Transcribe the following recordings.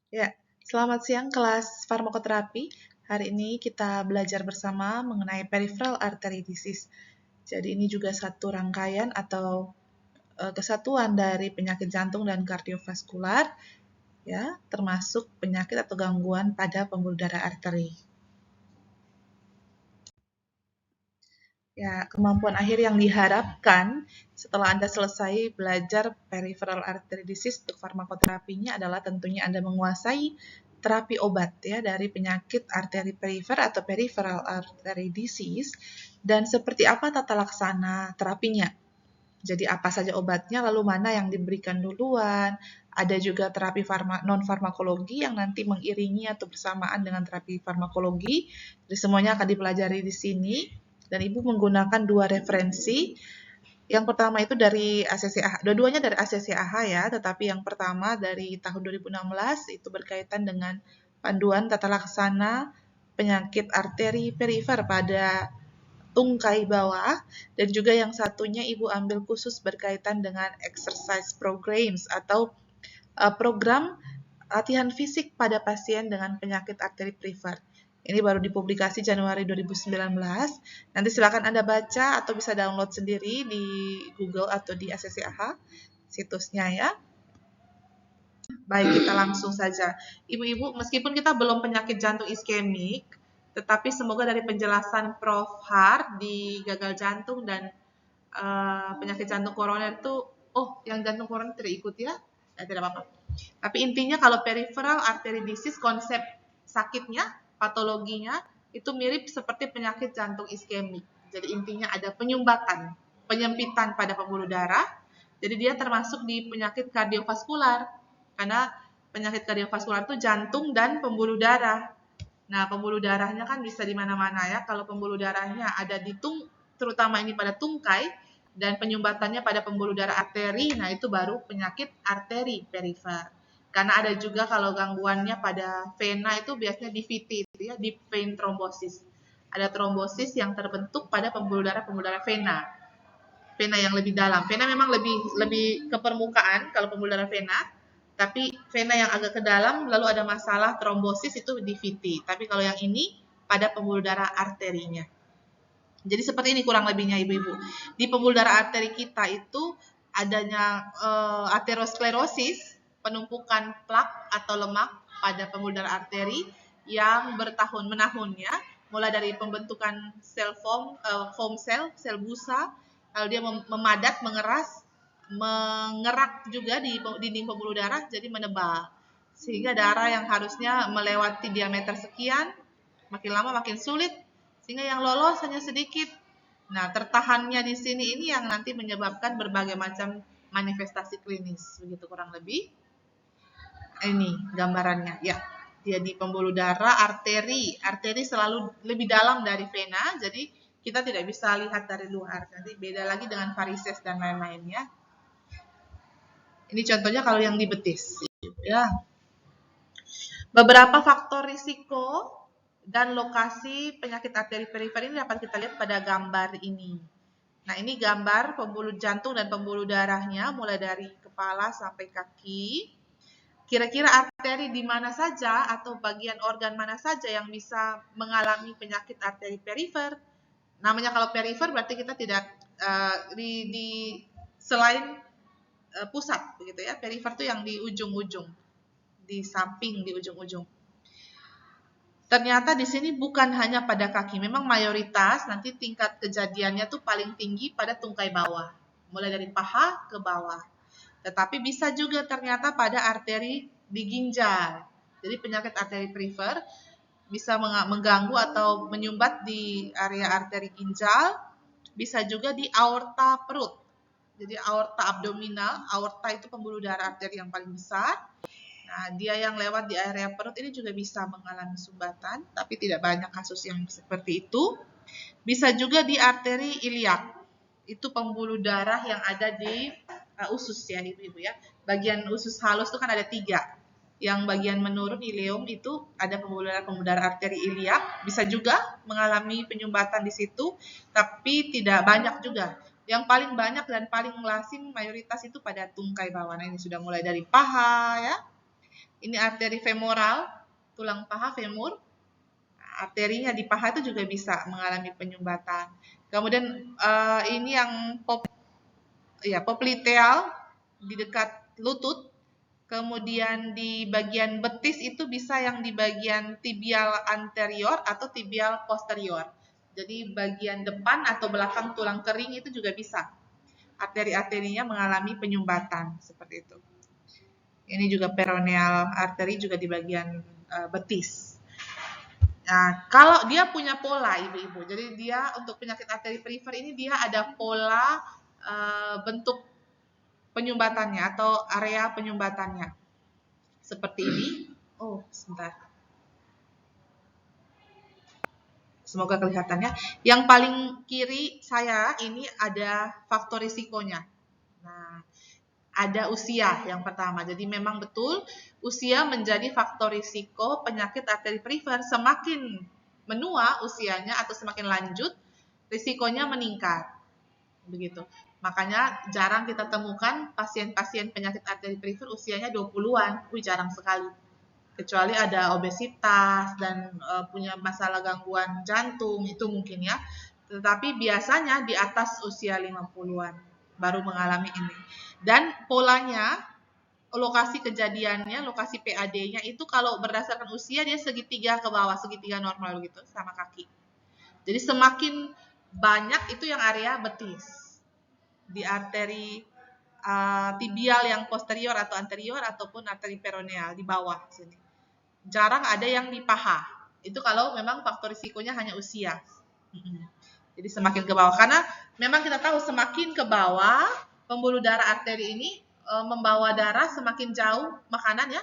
Ya, selamat siang kelas farmakoterapi. Hari ini kita belajar bersama mengenai peripheral artery disease. Jadi ini juga satu rangkaian atau kesatuan dari penyakit jantung dan kardiovaskular, ya, termasuk penyakit atau gangguan pada pembuluh darah arteri. Ya, kemampuan akhir yang diharapkan setelah Anda selesai belajar peripheral artery disease untuk farmakoterapinya adalah tentunya Anda menguasai terapi obat ya dari penyakit arteri perifer atau peripheral artery disease dan seperti apa tata laksana terapinya. Jadi apa saja obatnya, lalu mana yang diberikan duluan. Ada juga terapi non-farmakologi yang nanti mengiringi atau bersamaan dengan terapi farmakologi. Jadi semuanya akan dipelajari di sini. Dan Ibu menggunakan dua referensi. Yang pertama itu dari ACCAH, dua-duanya dari ACCAH ya, tetapi yang pertama dari tahun 2016 itu berkaitan dengan panduan tata laksana penyakit arteri perifer pada tungkai bawah, dan juga yang satunya Ibu ambil khusus berkaitan dengan exercise programs atau program latihan fisik pada pasien dengan penyakit arteri perifer. Ini baru dipublikasi Januari 2019. Nanti silakan Anda baca atau bisa download sendiri di Google atau di ACCAH situsnya ya. Baik, kita langsung saja. Ibu-ibu, meskipun kita belum penyakit jantung iskemik, tetapi semoga dari penjelasan Prof. Hart di gagal jantung dan penyakit jantung koroner itu, oh, yang jantung koroner tidak ikut ya? Tidak apa-apa. Tapi intinya kalau peripheral artery disease, konsep sakitnya, patologinya, itu mirip seperti penyakit jantung iskemik. Jadi intinya ada penyumbatan, penyempitan pada pembuluh darah. Jadi dia termasuk di penyakit kardiovaskular. Karena penyakit kardiovaskular itu jantung dan pembuluh darah. Nah, pembuluh darahnya kan bisa di mana-mana ya. Kalau pembuluh darahnya ada di terutama ini pada tungkai, dan penyumbatannya pada pembuluh darah arteri, nah itu baru penyakit arteri perifer. Karena ada juga kalau gangguannya pada vena itu biasanya di VT itu ya, deep vein thrombosis. Ada trombosis yang terbentuk pada pembuluh darah vena. Vena yang lebih dalam. Vena memang lebih ke permukaan kalau pembuluh darah vena, tapi vena yang agak ke dalam lalu ada masalah trombosis itu di VT. Tapi kalau yang ini pada pembuluh darah arterinya. Jadi seperti ini kurang lebihnya ibu-ibu. Di pembuluh darah arteri kita itu adanya aterosklerosis, penumpukan plak atau lemak pada pembuluh darah arteri yang bertahun menahunnya, mulai dari pembentukan sel foam sel busa, lalu dia memadat, mengeras, mengerak juga di dinding pembuluh darah jadi menebal. Sehingga darah yang harusnya melewati diameter sekian, makin lama makin sulit, sehingga yang lolos hanya sedikit. Nah, tertahannya di sini ini yang nanti menyebabkan berbagai macam manifestasi klinis, begitu kurang lebih. Ini gambarannya, ya. Dia di pembuluh darah, arteri selalu lebih dalam dari vena, jadi kita tidak bisa lihat dari luar. Nanti beda lagi dengan varises dan lain-lainnya. Ini contohnya kalau yang di betis, ya. Beberapa faktor risiko dan lokasi penyakit arteri perifer ini dapat kita lihat pada gambar ini. Nah, ini gambar pembuluh jantung dan pembuluh darahnya mulai dari kepala sampai kaki. Kira-kira arteri di mana saja atau bagian organ mana saja yang bisa mengalami penyakit arteri perifer? Namanya kalau perifer berarti kita tidak di selain pusat begitu ya. Perifer itu yang di ujung-ujung, di samping, di ujung-ujung. Ternyata di sini bukan hanya pada kaki, memang mayoritas nanti tingkat kejadiannya tuh paling tinggi pada tungkai bawah, mulai dari paha ke bawah. Tetapi bisa juga ternyata pada arteri di ginjal. Jadi penyakit arteri perifer bisa mengganggu atau menyumbat di area arteri ginjal, bisa juga di aorta perut. Jadi aorta abdominal, aorta itu pembuluh darah arteri yang paling besar. Nah, dia yang lewat di area perut ini juga bisa mengalami sumbatan, tapi tidak banyak kasus yang seperti itu. Bisa juga di arteri iliak. Itu pembuluh darah yang ada di usus ya, ibu-ibu ya. Bagian usus halus itu kan ada 3. Yang bagian menurun ileum itu ada pembuluh darah arteri iliak. Bisa juga mengalami penyumbatan di situ, tapi tidak banyak juga. Yang paling banyak dan paling lazim mayoritas itu pada tungkai bawah. Nah, ini sudah mulai dari paha ya, Ini arteri femoral, tulang paha femur. Arterinya di paha itu juga bisa mengalami penyumbatan. Kemudian ini yang popliteal di dekat lutut. Kemudian di bagian betis itu bisa yang di bagian tibial anterior atau tibial posterior. Jadi bagian depan atau belakang tulang kering itu juga bisa. Arteri-arterinya mengalami penyumbatan seperti itu. Ini juga peroneal arteri juga di bagian betis. Nah, kalau dia punya pola ibu-ibu, jadi dia untuk penyakit arteri perifer ini dia ada pola bentuk penyumbatannya atau area penyumbatannya. Seperti ini. Oh, sebentar. Semoga kelihatannya. Yang paling kiri saya ini ada faktor risikonya. Nah, ada usia yang pertama. Jadi memang betul usia menjadi faktor risiko penyakit arteri perifer. Semakin menua usianya atau semakin lanjut, risikonya meningkat. Begitu. Makanya jarang kita temukan pasien-pasien penyakit arteri perifer usianya 20-an. Jarang sekali. Kecuali ada obesitas dan punya masalah gangguan jantung, itu mungkin ya. Tetapi biasanya di atas usia 50-an baru mengalami ini. Dan polanya, lokasi kejadiannya, lokasi PAD-nya itu kalau berdasarkan usia dia segitiga ke bawah, segitiga normal gitu sama kaki. Jadi semakin banyak itu yang area betis. Di arteri tibial yang posterior atau anterior ataupun arteri peroneal di bawah sini. Jarang ada yang di paha. Itu kalau memang faktor risikonya hanya usia. Jadi semakin ke bawah. Karena memang kita tahu semakin ke bawah, pembuluh darah arteri ini membawa darah semakin jauh makanan ya,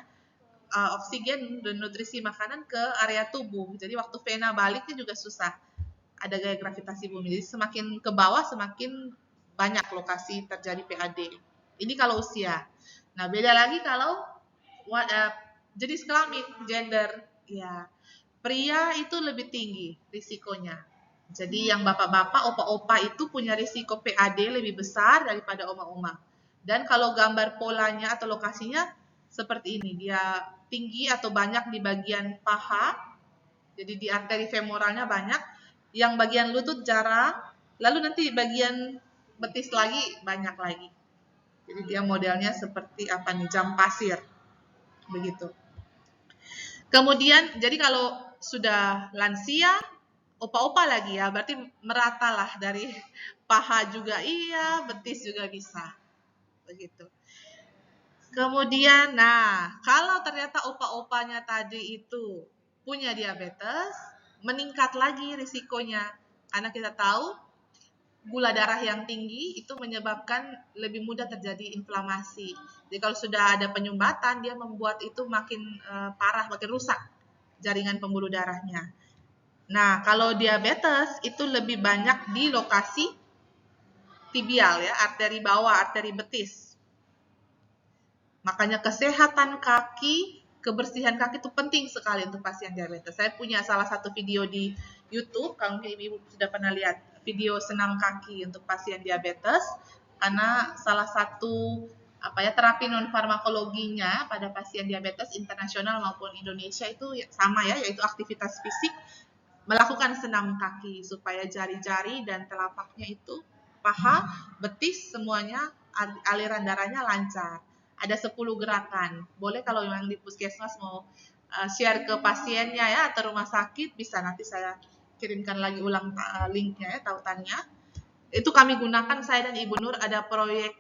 oksigen dan nutrisi makanan ke area tubuh. Jadi waktu vena baliknya juga susah. Ada gaya gravitasi bumi. Jadi semakin ke bawah semakin banyak lokasi terjadi PAD. Ini kalau usia. Nah, beda lagi kalau jenis kelamin, gender, ya. Pria itu lebih tinggi risikonya. Jadi yang bapak-bapak, opa-opa itu punya risiko PAD lebih besar daripada oma-oma. Dan kalau gambar polanya atau lokasinya seperti ini, dia tinggi atau banyak di bagian paha, jadi di arteri femoralnya banyak, yang bagian lutut jarang, lalu nanti bagian betis lagi banyak lagi. Jadi dia modelnya seperti apa nih, jam pasir, begitu. Kemudian, jadi kalau sudah lansia, opa-opa lagi ya, berarti meratalah dari paha juga iya, betis juga bisa. Begitu. Kemudian, nah, kalau ternyata opa-opanya tadi itu punya diabetes, meningkat lagi risikonya. Karena kita tahu gula darah yang tinggi itu menyebabkan lebih mudah terjadi inflamasi. Jadi kalau sudah ada penyumbatan, dia membuat itu makin parah, makin rusak jaringan pembuluh darahnya. Nah, kalau diabetes itu lebih banyak di lokasi tibial ya, arteri bawah, arteri betis. Makanya kesehatan kaki, kebersihan kaki itu penting sekali untuk pasien diabetes. Saya punya salah satu video di YouTube, kalau ibu-ibu sudah pernah lihat video senam kaki untuk pasien diabetes, karena salah satu terapi non farmakologinya pada pasien diabetes internasional maupun Indonesia itu sama ya, yaitu aktivitas fisik, melakukan senam kaki supaya jari-jari dan telapaknya itu, paha, betis semuanya aliran darahnya lancar. Ada 10 gerakan. Boleh kalau memang di puskesmas mau share ke pasiennya ya atau rumah sakit, bisa nanti saya kirimkan lagi ulang linknya ya, tautannya. Itu kami gunakan, saya dan Ibu Nur ada proyek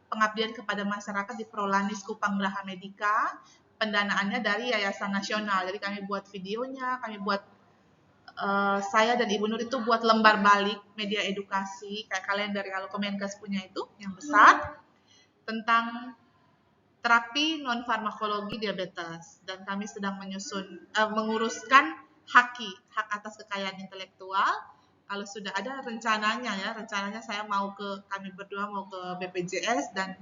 pengabdian kepada masyarakat di Prolanis Kupang Graha Medika. Pendanaannya dari Yayasan Nasional. Jadi kami buat videonya, kami buat saya dan Ibu Nur itu buat lembar balik media edukasi kayak kalender kalau Kemenkes punya itu yang besar tentang terapi non farmakologi diabetes, dan kami sedang menguruskan hak atas kekayaan intelektual. Kalau sudah ada rencananya saya kami berdua mau ke BPJS dan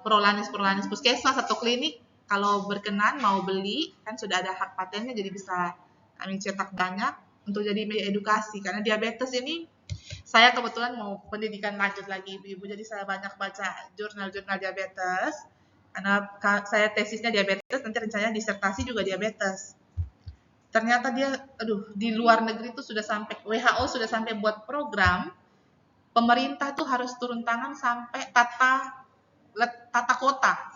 Prolanis puskesmas atau klinik kalau berkenan mau beli, kan sudah ada hak patennya, jadi bisa kami cetak banyak untuk jadi media edukasi. Karena diabetes ini saya kebetulan mau pendidikan lanjut lagi ibu-ibu, jadi saya banyak baca jurnal-jurnal diabetes Karena saya tesisnya diabetes, nanti rencananya disertasi juga diabetes. Ternyata dia, di luar negeri itu sudah sampai, WHO sudah sampai buat program, pemerintah tuh harus turun tangan sampai tata kota.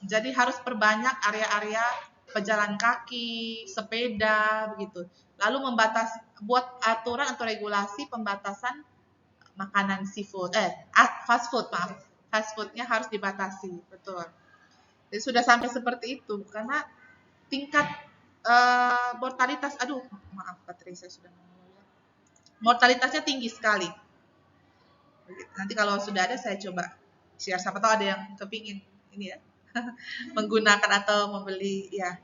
Jadi harus perbanyak area-area pejalan kaki, sepeda, begitu. Lalu buat aturan atau regulasi pembatasan makanan seafood, fast food, maaf. Fast foodnya harus dibatasi, betul. Jadi sudah sampai seperti itu, karena tingkat mortalitas, maaf baterai saya sudah mortalitasnya tinggi sekali. Nanti kalau sudah ada saya coba share, siapa tahu ada yang kepingin ini ya menggunakan atau membeli ya.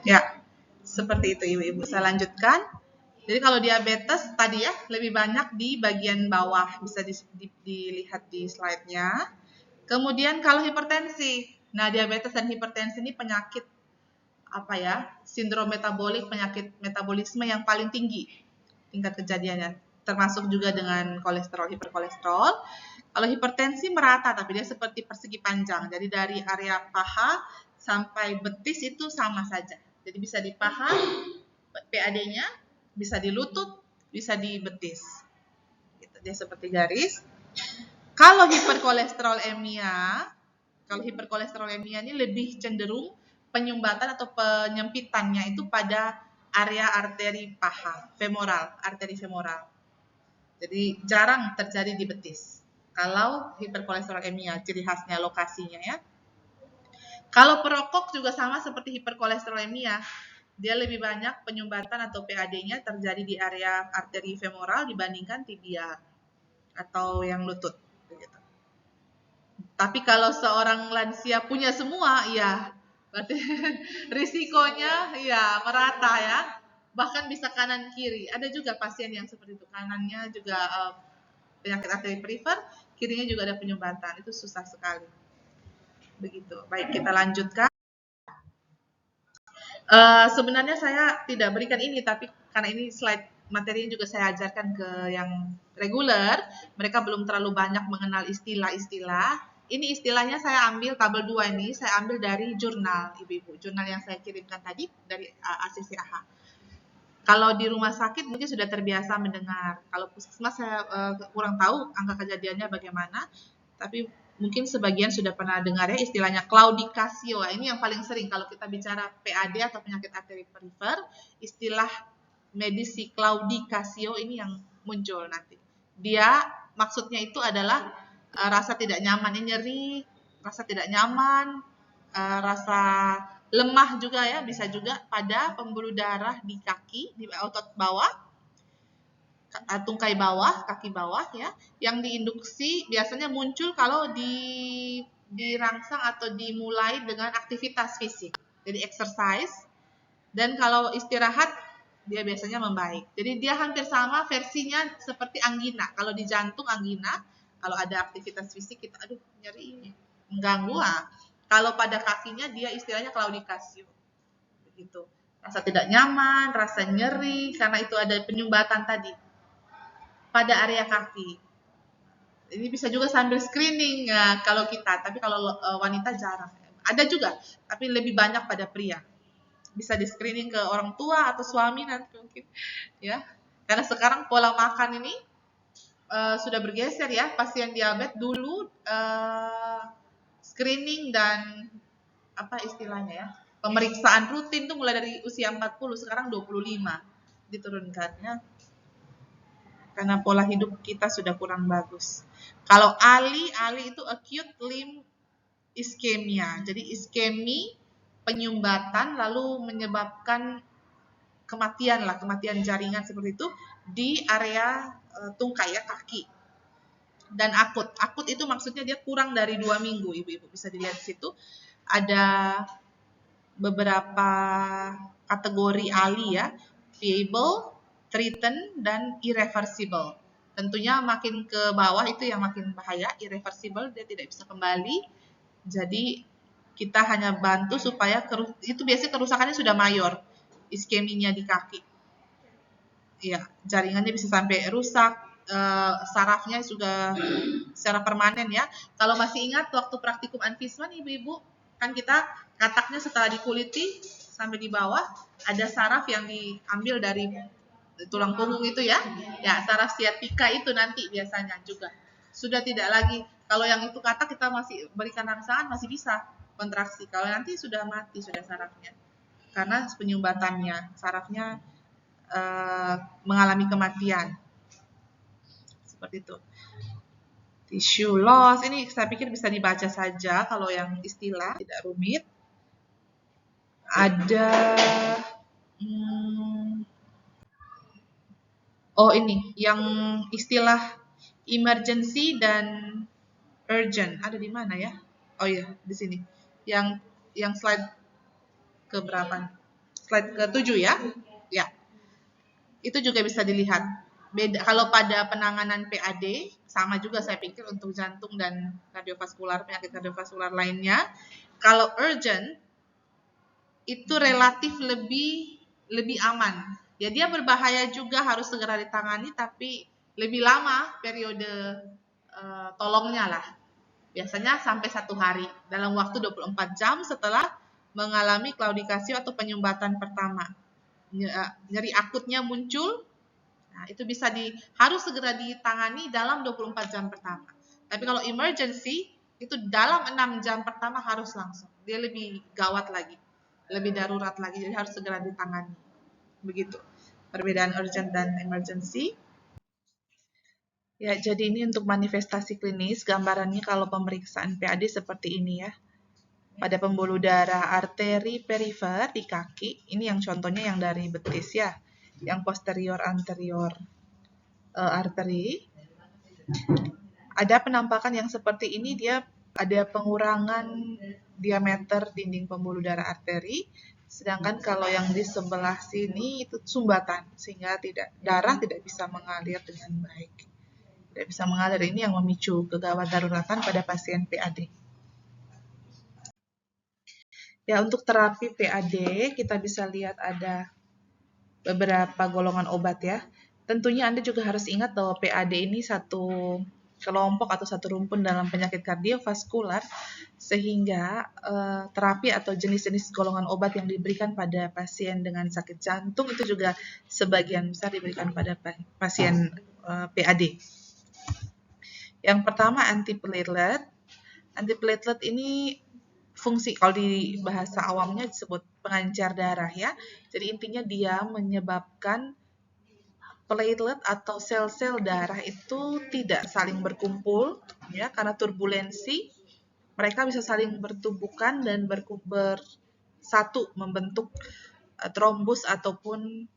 Ya, seperti itu ibu-ibu. Saya lanjutkan. Jadi kalau diabetes tadi ya lebih banyak di bagian bawah, bisa dilihat di slide-nya. Kemudian kalau hipertensi, nah diabetes dan hipertensi ini penyakit sindrom metabolik, penyakit metabolisme yang paling tinggi tingkat kejadiannya, termasuk juga dengan kolesterol, hiperkolesterol. Kalau hipertensi merata, tapi dia seperti persegi panjang, jadi dari area paha sampai betis itu sama saja. Jadi bisa di paha, PAD-nya, bisa di lutut, bisa di betis. Gitu, dia seperti garis. Kalau hiperkolesterolemia ini lebih cenderung penyumbatan atau penyempitannya itu pada area arteri paha, arteri femoral. Jadi jarang terjadi di betis. Kalau hiperkolesterolemia, ciri khasnya lokasinya ya. Kalau perokok juga sama seperti hiperkolesterolemia, dia lebih banyak penyumbatan atau PAD-nya terjadi di area arteri femoral dibandingkan tibia atau yang lutut. Begitu. Tapi kalau seorang lansia punya semua, ya berarti risikonya ya merata ya, bahkan bisa kanan kiri. Ada juga pasien yang seperti itu, kanannya juga penyakit arteri perifer, kirinya juga ada penyumbatan. Itu susah sekali. Begitu. Baik, kita lanjutkan. Sebenarnya saya tidak berikan ini, tapi karena ini slide materinya juga saya ajarkan ke yang reguler, mereka belum terlalu banyak mengenal istilah-istilah. Ini istilahnya saya ambil tabel 2 ini, saya ambil dari jurnal ibu-ibu, jurnal yang saya kirimkan tadi dari ACCAH. Kalau di rumah sakit mungkin sudah terbiasa mendengar, kalau puskesmas saya kurang tahu angka kejadiannya bagaimana, tapi mungkin sebagian sudah pernah dengar ya istilahnya claudicatio. Ini yang paling sering kalau kita bicara PAD atau penyakit arteri perifer, istilah medis si claudicatio ini yang muncul nanti. Dia maksudnya itu adalah rasa tidak nyaman, nyeri, rasa tidak nyaman, rasa lemah juga ya, bisa juga pada pembuluh darah di kaki, di otot bawah, tungkai bawah, kaki bawah ya, yang diinduksi biasanya muncul kalau dirangsang atau dimulai dengan aktivitas fisik. Jadi exercise, dan kalau istirahat dia biasanya membaik. Jadi dia hampir sama versinya seperti angina. Kalau di jantung angina, kalau ada aktivitas fisik kita nyeri, mengganggu. Kalau pada kakinya dia istilahnya claudicatio. Begitu. Rasa tidak nyaman, rasa nyeri karena itu ada penyumbatan tadi pada area kaki. Ini bisa juga sambil screening ya, kalau kita, tapi kalau wanita jarang. Ada juga, tapi lebih banyak pada pria. Bisa di screening ke orang tua atau suami nanti mungkin, ya. Karena sekarang pola makan ini sudah bergeser ya. Pasien diabetes dulu screening dan apa istilahnya ya, pemeriksaan rutin tuh mulai dari usia 40, sekarang 25 diturunkannya. Karena pola hidup kita sudah kurang bagus. Kalau ALI itu acute limb ischemia. Jadi iskemi, penyumbatan lalu menyebabkan kematian jaringan seperti itu di area tungkai ya, kaki. Dan akut itu maksudnya dia kurang dari 2 minggu, ibu-ibu bisa dilihat di situ. Ada beberapa kategori ALI ya, viable, threatened, dan irreversible. Tentunya makin ke bawah itu yang makin bahaya, irreversible dia tidak bisa kembali. Jadi kita hanya bantu supaya itu biasanya kerusakannya sudah mayor, iskeminya di kaki. Ya, jaringannya bisa sampai rusak, sarafnya juga secara permanen ya. Kalau masih ingat waktu praktikum anfisman ibu-ibu, kan kita kataknya setelah dikuliti sampai di bawah ada saraf yang diambil dari tulang punggung itu ya. Ya, saraf sciatica itu nanti biasanya juga. Sudah tidak lagi, kalau yang itu katak kita masih berikan rangsangan masih bisa kontraksi. Kalau nanti sudah mati sudah sarafnya. Karena penyumbatannya, sarafnya mengalami kematian. Seperti itu. Tissue loss, ini saya pikir bisa dibaca saja kalau yang istilah, tidak rumit. Ada, oh ini, yang istilah emergency dan urgent. Ada di mana ya? Oh iya, di sini. Yang slide ke berapa? Slide ke-7 ya? Ya. Itu juga bisa dilihat. Beda kalau pada penanganan PAD sama juga saya pikir untuk jantung dan kardiovaskular, penyakit kardiovaskular lainnya. Kalau urgent itu relatif lebih aman. Ya dia berbahaya juga, harus segera ditangani, tapi lebih lama periode tolongnya lah. Biasanya sampai 1 hari dalam waktu 24 jam setelah mengalami claudicatio atau penyumbatan pertama. Nyeri akutnya muncul. Nah, itu harus segera ditangani dalam 24 jam pertama. Tapi kalau emergency, itu dalam 6 jam pertama harus langsung. Dia lebih gawat lagi, lebih darurat lagi, jadi harus segera ditangani. Begitu, perbedaan urgent dan emergency. Ya, jadi ini untuk manifestasi klinis, gambarannya kalau pemeriksaan PAD seperti ini ya. Pada pembuluh darah arteri perifer di kaki, ini yang contohnya yang dari betis ya, yang posterior anterior arteri, ada penampakan yang seperti ini, dia ada pengurangan diameter dinding pembuluh darah arteri, sedangkan kalau yang di sebelah sini itu sumbatan, sehingga darah tidak bisa mengalir dengan baik. Tidak bisa mengalir, ini yang memicu kegawat daruratan pada pasien PAD. Ya, untuk terapi PAD kita bisa lihat ada beberapa golongan obat ya. Tentunya Anda juga harus ingat bahwa PAD ini satu kelompok atau satu rumpun dalam penyakit kardiovaskular, sehingga terapi atau jenis-jenis golongan obat yang diberikan pada pasien dengan sakit jantung itu juga sebagian besar diberikan pada pasien PAD. Yang pertama antiplatelet. Antiplatelet ini fungsi, kalau di bahasa awamnya disebut pengencer darah ya. Jadi intinya dia menyebabkan platelet atau sel-sel darah itu tidak saling berkumpul ya, karena turbulensi mereka bisa saling bertumbukan dan bersatu membentuk trombus ataupun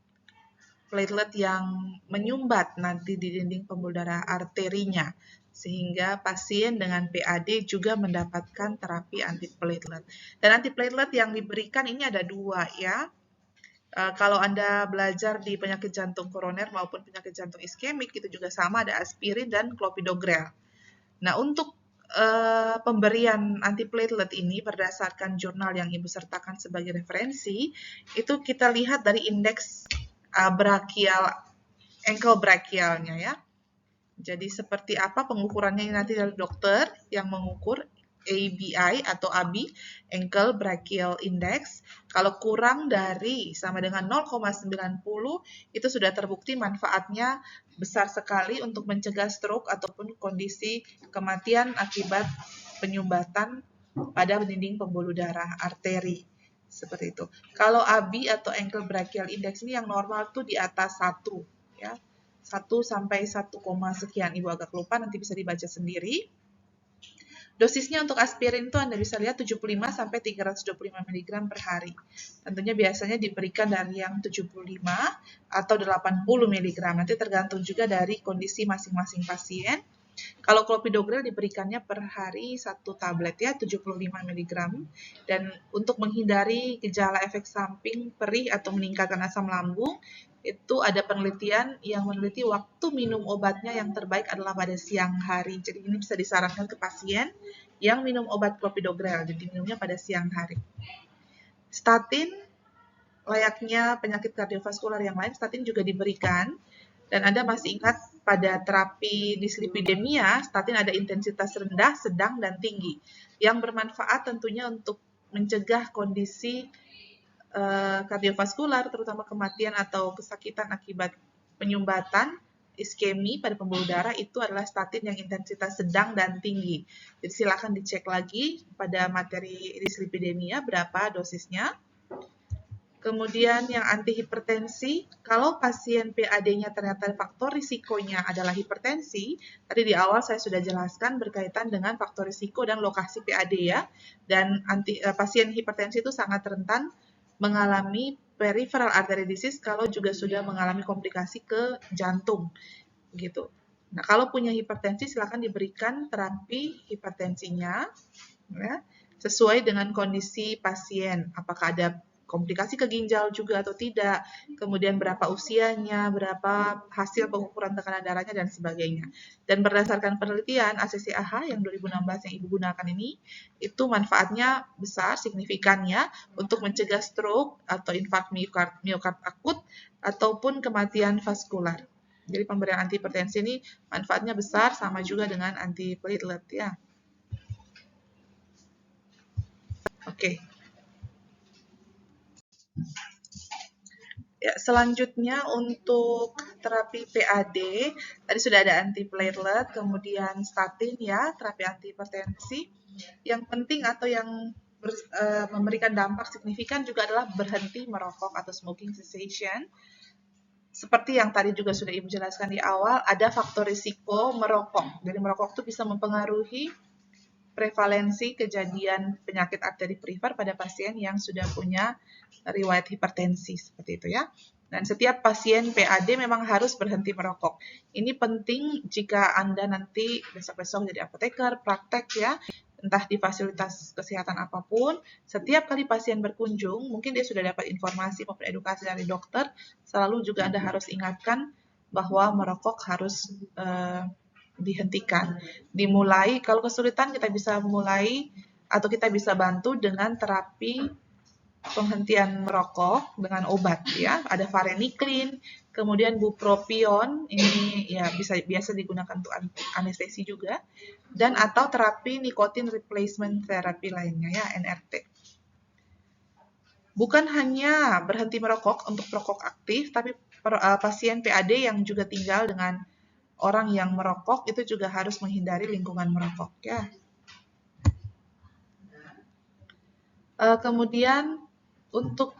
platelet yang menyumbat nanti di dinding pembuluh darah arterinya, sehingga pasien dengan PAD juga mendapatkan terapi antiplatelet. Dan antiplatelet yang diberikan ini ada 2 ya. Kalau Anda belajar di penyakit jantung koroner maupun penyakit jantung iskemik, itu juga sama, ada aspirin dan clopidogrel. Nah, untuk pemberian antiplatelet ini berdasarkan jurnal yang Ibu sertakan sebagai referensi, itu kita lihat dari indeks ankle brachialnya ya. Jadi seperti apa pengukurannya nanti dari dokter yang mengukur ABI atau ABI, ankle brachial index. Kalau kurang dari sama dengan 0,90 itu sudah terbukti manfaatnya besar sekali untuk mencegah stroke ataupun kondisi kematian akibat penyumbatan pada dinding pembuluh darah arteri. Seperti itu. Kalau ABI atau ankle brachial index ini yang normal tuh di atas 1 ya. 1 sampai 1, sekian. Ibu agak lupa, nanti bisa dibaca sendiri. Dosisnya untuk aspirin itu Anda bisa lihat 75 sampai 325 mg per hari. Tentunya biasanya diberikan dari yang 75 atau 80 mg. Nanti tergantung juga dari kondisi masing-masing pasien. Kalau clopidogrel diberikannya per hari 1 tablet ya, 75 mg. Dan untuk menghindari gejala efek samping perih atau meningkatkan asam lambung, itu ada penelitian yang meneliti waktu minum obatnya yang terbaik adalah pada siang hari. Jadi ini bisa disarankan ke pasien yang minum obat clopidogrel, jadi minumnya pada siang hari. Statin, layaknya penyakit kardiovaskular yang lain, statin juga diberikan Dan Anda masih ingat pada terapi dislipidemia, statin ada intensitas rendah, sedang, dan tinggi, yang bermanfaat tentunya untuk mencegah kondisi kardiovaskular, terutama kematian atau kesakitan akibat penyumbatan, iskemi pada pembuluh darah. Itu adalah statin yang intensitas sedang dan tinggi. Jadi silakan dicek lagi pada materi dislipidemia berapa dosisnya. Kemudian yang antihipertensi, kalau pasien PAD-nya ternyata faktor risikonya adalah hipertensi, tadi di awal saya sudah jelaskan berkaitan dengan faktor risiko dan lokasi PAD ya. Dan pasien hipertensi itu sangat rentan mengalami peripheral artery disease kalau juga sudah mengalami komplikasi ke jantung gitu. Nah, kalau punya hipertensi silakan diberikan terapi hipertensinya ya, sesuai dengan kondisi pasien, apakah ada komplikasi ke ginjal juga atau tidak, kemudian berapa usianya, berapa hasil pengukuran tekanan darahnya, dan sebagainya. Dan berdasarkan penelitian ACC-AHA yang 2016 yang Ibu gunakan ini, itu manfaatnya besar, signifikan ya, untuk mencegah stroke atau infark miokard akut, ataupun kematian vaskular. Jadi pemberian antihipertensi ini manfaatnya besar, sama juga dengan antiplatelet ya. Oke. Ya, selanjutnya untuk terapi PAD, tadi sudah ada antiplatelet, kemudian statin ya, terapi antihipertensi. Yang penting atau yang memberikan dampak signifikan juga adalah berhenti merokok atau smoking cessation. Seperti yang tadi juga sudah Ibu jelaskan di awal, ada faktor risiko merokok. Jadi merokok itu bisa mempengaruhi prevalensi kejadian penyakit arteri perifer pada pasien yang sudah punya riwayat hipertensi, seperti itu ya. Dan setiap pasien PAD memang harus berhenti merokok. Ini penting jika Anda nanti besok-besok jadi apoteker, praktek ya, entah di fasilitas kesehatan apapun, setiap kali pasien berkunjung, mungkin dia sudah dapat informasi maupun edukasi dari dokter, selalu juga Anda harus ingatkan bahwa merokok harus dihentikan. Dimulai, kalau kesulitan kita bisa mulai atau kita bisa bantu dengan terapi penghentian merokok dengan obat ya. Ada varenicline, kemudian bupropion, ini ya biasa digunakan untuk anestesi juga, dan atau terapi nicotine replacement therapy lainnya ya, NRT. Bukan hanya berhenti merokok untuk perokok aktif, tapi pasien PAD yang juga tinggal dengan orang yang merokok itu juga harus menghindari lingkungan merokok ya. Kemudian untuk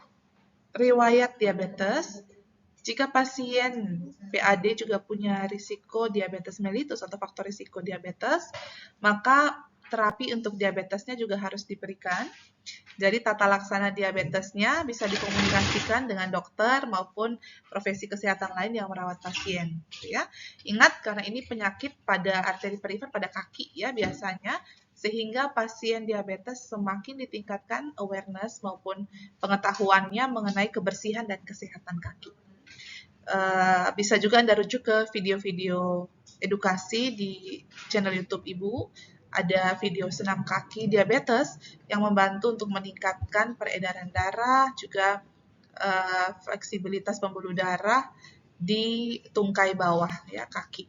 riwayat diabetes, jika pasien PAD juga punya risiko diabetes mellitus atau faktor risiko diabetes, maka terapi untuk diabetesnya juga harus diberikan. Jadi tata laksana diabetesnya bisa dikomunikasikan dengan dokter maupun profesi kesehatan lain yang merawat pasien. Ya. Ingat karena ini penyakit pada arteri perifer pada kaki ya biasanya, sehingga pasien diabetes semakin ditingkatkan awareness maupun pengetahuannya mengenai kebersihan dan kesehatan kaki. Bisa juga Anda rujuk ke video-video edukasi di channel YouTube Ibu. Ada video senam kaki diabetes yang membantu untuk meningkatkan peredaran darah, juga fleksibilitas pembuluh darah di tungkai bawah ya kaki.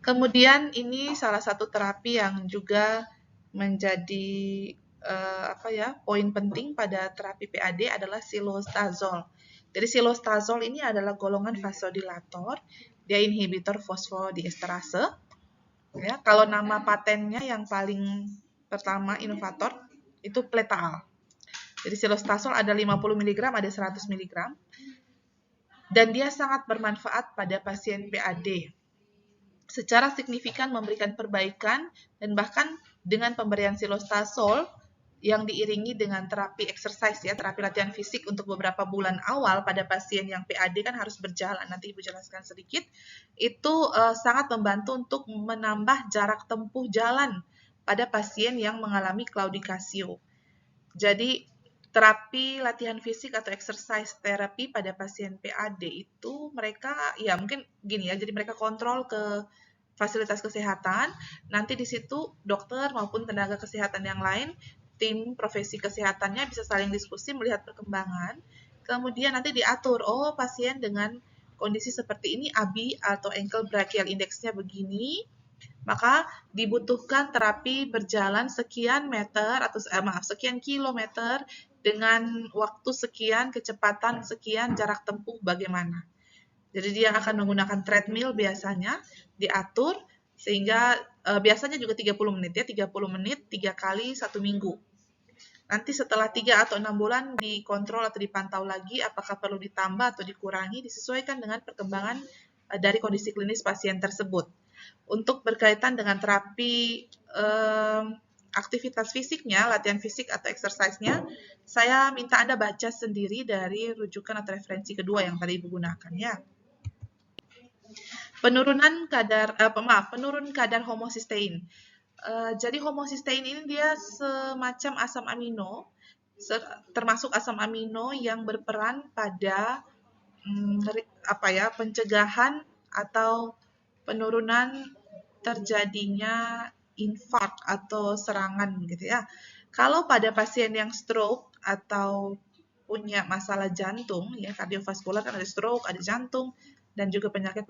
Kemudian ini salah satu terapi yang juga menjadi poin penting pada terapi PAD adalah silostazol. Jadi silostazol ini adalah golongan vasodilator, dia inhibitor fosfodiesterase. Ya, kalau nama patennya yang paling pertama inovator itu Pletaal. Jadi silostazol ada 50 mg, ada 100 mg. Dan dia sangat bermanfaat pada pasien PAD. Secara signifikan memberikan perbaikan dan bahkan dengan pemberian silostazol yang diiringi dengan terapi exercise ya, terapi latihan fisik untuk beberapa bulan awal pada pasien yang PAD kan harus berjalan, nanti Ibu jelaskan sedikit, itu sangat membantu untuk menambah jarak tempuh jalan pada pasien yang mengalami claudicatio. Jadi terapi latihan fisik atau exercise therapy pada pasien PAD itu mereka ya mungkin gini ya, jadi mereka kontrol ke fasilitas kesehatan, nanti di situ dokter maupun tenaga kesehatan yang lain, tim profesi kesehatannya bisa saling diskusi melihat perkembangan, kemudian nanti diatur, oh pasien dengan kondisi seperti ini, ABI atau ankle brachial indexnya begini, maka dibutuhkan terapi berjalan sekian meter atau sekian kilometer dengan waktu sekian, kecepatan sekian, jarak tempuh bagaimana. Jadi dia akan menggunakan treadmill biasanya, diatur, sehingga biasanya juga 30 menit ya, 30 menit 3 kali 1 minggu. Nanti setelah 3 atau 6 bulan dikontrol atau dipantau lagi apakah perlu ditambah atau dikurangi, disesuaikan dengan perkembangan dari kondisi klinis pasien tersebut. Untuk berkaitan dengan terapi aktivitas fisiknya, latihan fisik atau exercise-nya, saya minta Anda baca sendiri dari rujukan atau referensi kedua yang tadi Ibu gunakan ya. Penurun kadar homocysteine. Jadi homocysteine ini dia semacam asam amino, termasuk asam amino yang berperan pada pencegahan atau penurunan terjadinya infark atau serangan gitu ya. Kalau pada pasien yang stroke atau punya masalah jantung ya, kardiovaskular kan ada stroke, ada jantung dan juga penyakit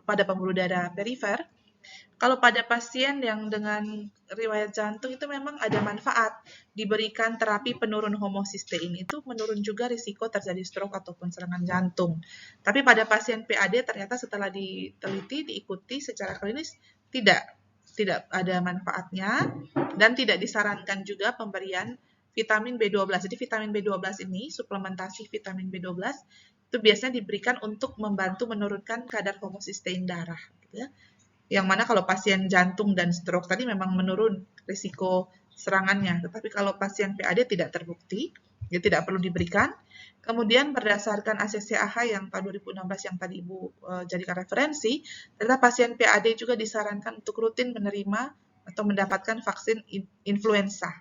pada pembuluh darah perifer. Kalau pada pasien yang dengan riwayat jantung itu memang ada manfaat diberikan terapi penurun homocysteine, itu menurun juga risiko terjadi stroke ataupun serangan jantung. Tapi pada pasien PAD ternyata setelah diteliti, diikuti secara klinis tidak ada manfaatnya dan tidak disarankan juga pemberian vitamin B12. Jadi vitamin B12 ini, suplementasi vitamin B12 itu biasanya diberikan untuk membantu menurunkan kadar homocysteine darah gitu ya. Yang mana kalau pasien jantung dan stroke tadi memang menurun risiko serangannya, tetapi kalau pasien PAD tidak terbukti, dia tidak perlu diberikan. Kemudian berdasarkan ACC/AHA yang tahun 2016 yang tadi Ibu jadikan referensi, ternyata pasien PAD juga disarankan untuk rutin menerima atau mendapatkan vaksin influenza.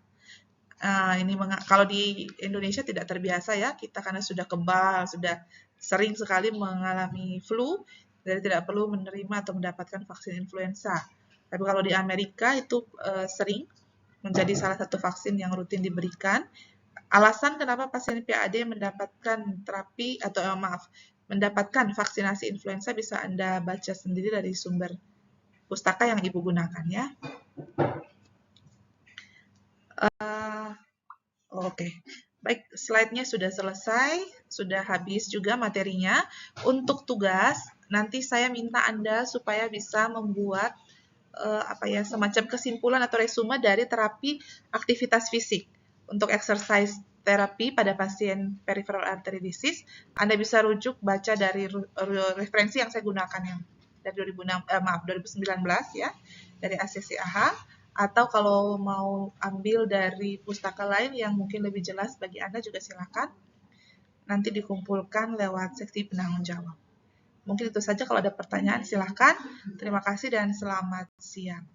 Ini kalau di Indonesia tidak terbiasa ya, kita karena sudah kebal, sudah sering sekali mengalami flu, jadi tidak perlu menerima atau mendapatkan vaksin influenza. Tapi kalau di Amerika itu sering menjadi salah satu vaksin yang rutin diberikan. Alasan kenapa pasien PAD mendapatkan terapi atau mendapatkan vaksinasi influenza bisa Anda baca sendiri dari sumber pustaka yang Ibu gunakan ya. Oke. Baik, slide-nya sudah selesai, sudah habis juga materinya. Untuk tugas, nanti saya minta Anda supaya bisa membuat semacam kesimpulan atau resume dari terapi aktivitas fisik. Untuk exercise terapi pada pasien peripheral artery disease, Anda bisa rujuk baca dari referensi yang saya gunakan yang dari 2019 ya, dari ACC/AHA. Atau kalau mau ambil dari pustaka lain yang mungkin lebih jelas bagi Anda juga silakan. Nanti dikumpulkan lewat seksi penanggung jawab. Mungkin itu saja, kalau ada pertanyaan silakan. Terima kasih dan selamat siang.